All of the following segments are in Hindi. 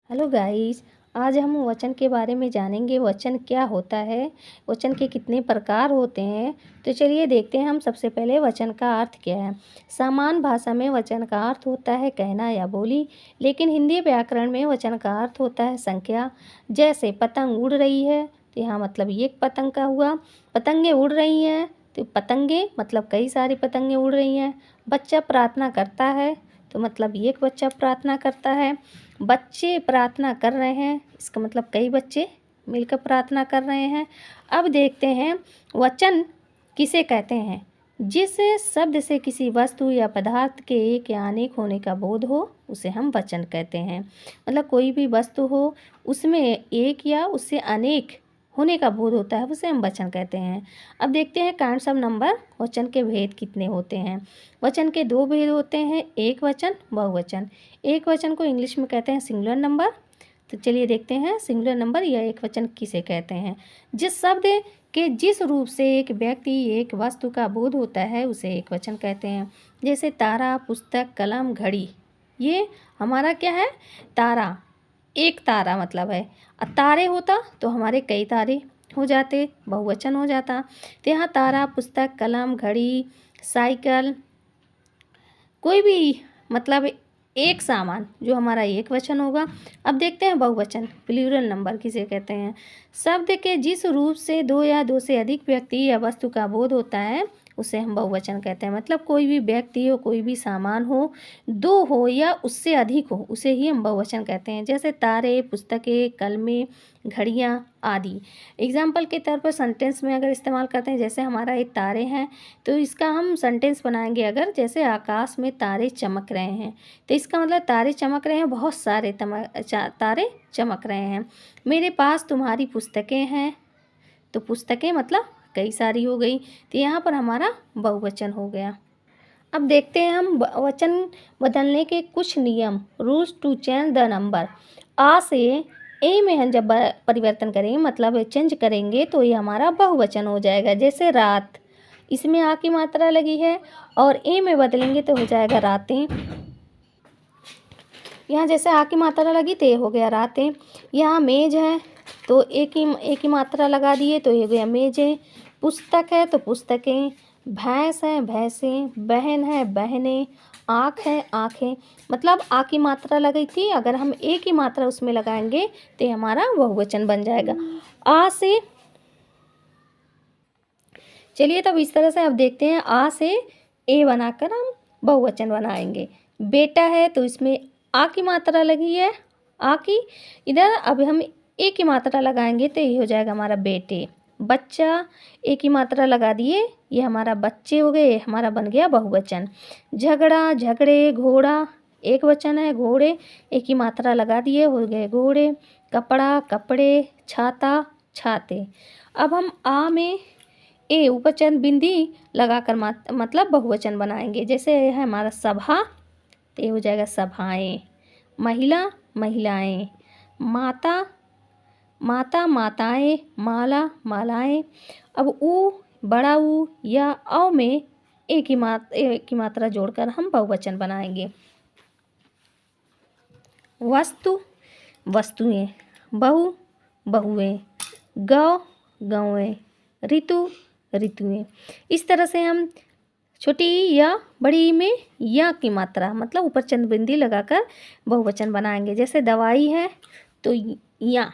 Hello guys. आज हम वचन के बारे में जानेंगे। वचन क्या होता है, वचन के कितने प्रकार होते हैं। तो चलिए देखते हैं हम सबसे पहले वचन का अर्थ क्या है। सामान्य भाषा में वचन का अर्थ होता है कहना या बोली, लेकिन हिंदी व्याकरण में वचन का अर्थ होता है संख्या। जैसे पतंग उड़ रही है तो यहाँ मतलब एक पतंग का हुआ। पतंगे उड़ रही हैं तो पतंगे मतलब कई सारी पतंगे उड़ रही हैं। बच्चा प्रार्थना करता है तो मतलब एक बच्चा प्रार्थना करता है। बच्चे प्रार्थना कर रहे हैं, इसका मतलब कई बच्चे मिलकर प्रार्थना कर रहे हैं। अब देखते हैं वचन किसे कहते हैं। जिस शब्द से किसी वस्तु या पदार्थ के एक या अनेक होने का बोध हो उसे हम वचन कहते हैं। मतलब कोई भी वस्तु हो उसमें एक या उससे अनेक होने का बोध होता है, उसे हम वचन कहते हैं। अब देखते हैं काइंड्स ऑफ नंबर, वचन के भेद कितने होते हैं। वचन के दो भेद होते हैं, एक वचन, बहुवचन। एक वचन को इंग्लिश में कहते हैं सिंगुलर नंबर। तो चलिए देखते हैं सिंगुलर नंबर या एक वचन किसे कहते हैं। जिस शब्द के जिस रूप से एक व्यक्ति एक वस्तु का बोध होता है उसे एक वचन कहते हैं। जैसे तारा, पुस्तक, कलम, घड़ी। ये हमारा क्या है, तारा, एक तारा मतलब है। तारे होता तो हमारे कई तारे हो जाते, बहुवचन हो जाता। तो यहाँ तारा, पुस्तक, कलम, घड़ी, साइकिल, कोई भी मतलब एक सामान जो हमारा एक वचन होगा। अब देखते हैं बहुवचन, प्लूरल नंबर किसे कहते हैं। शब्द के जिस रूप से दो या दो से अधिक व्यक्ति या वस्तु का बोध होता है उसे हम बहुवचन कहते हैं। मतलब कोई भी व्यक्ति हो, कोई भी सामान हो, दो हो या उससे अधिक हो, उसे ही हम बहुवचन कहते हैं। जैसे तारे, पुस्तकें, कलमें, घड़ियाँ आदि। एग्जाम्पल के तौर पर सेंटेंस में अगर इस्तेमाल करते हैं, जैसे हमारा ये तारे हैं तो इसका हम सेंटेंस बनाएंगे अगर, जैसे आकाश में तारे चमक रहे हैं। तो इसका मतलब तारे चमक रहे हैं, बहुत सारे तारे चमक रहे हैं। मेरे पास तुम्हारी पुस्तकें हैं, तो पुस्तकें मतलब कई सारी हो गई। तो यहाँ पर हमारा बहुवचन हो गया। अब देखते हैं हम वचन बदलने के कुछ नियम, rules to change the number. आ से ए में हम जब परिवर्तन करेंगे मतलब चेंज करेंगे तो ये हमारा बहुवचन हो जाएगा। जैसे रात, इसमें आ की मात्रा लगी है और ए में बदलेंगे तो हो जाएगा रातें। यहाँ जैसे आ की मात्रा लगी तो ये हो गया रातें। यहाँ मेज है तो एक ही मात्रा लगा दिए तो ये हो गया मेजें। पुस्तक है तो पुस्तकें। भैंस है भैंसें। बहन है बहनें। आँख है आँखें। मतलब आ की मात्रा लगी थी, अगर हम एक ही मात्रा उसमें लगाएंगे तो ये हमारा बहुवचन बन जाएगा। आ से, चलिए तब इस तरह से अब देखते हैं। आ से ए बनाकर हम बहुवचन बनाएंगे। बेटा है तो इसमें आ की मात्रा लगी है, आ की, इधर अब हम ए की मात्रा लगाएंगे तो ये हो जाएगा हमारा बेटे। बच्चा, ए की मात्रा लगा दिए, ये हमारा बच्चे हो गए, हमारा बन गया बहुवचन। झगड़ा, झगड़े, घोड़ा, एक वचन है, घोड़े, एक ही मात्रा लगा दिए, हो गए घोड़े। कपड़ा, कपड़े, छाता, छाते। अब हम आ में ए उपवचन बिंदी लगाकर मतलब बहुवचन बनाएंगे। जैसे है हमारा सभा तो ये हो जाएगा सभाएं। महिला, महिलाएं। माता, माता, माताएं। माला, मालाएं। अब ऊ, बड़ा ऊ या औ में एक की मात्रा जोड़कर हम बहुवचन बनाएंगे। वस्तु, वस्तुएं। बहु, बहुएं। गौ, गौएं। ऋतु, ऋतुएं। इस तरह से हम छोटी या बड़ी में या की मात्रा मतलब ऊपर चंद बिंदी लगाकर बहुवचन बनाएंगे। जैसे दवाई है तो या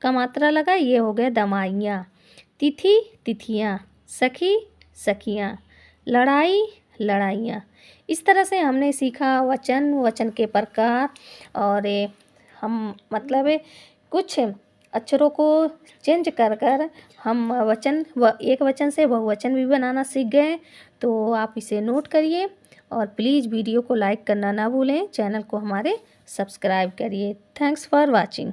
का मात्रा लगा, ये हो गया दवाइयाँ। तिथि, तिथियाँ। सखी, सखियाँ। लड़ाई, लड़ाइयाँ। इस तरह से हमने सीखा वचन, वचन के प्रकार, और हम मतलब कुछ अक्षरों को चेंज कर कर हम वचन एक वचन से बहुवचन भी बनाना सीख गए। तो आप इसे नोट करिए और प्लीज़ वीडियो को लाइक करना ना भूलें, चैनल को हमारे सब्सक्राइब करिए। Thanks for watching.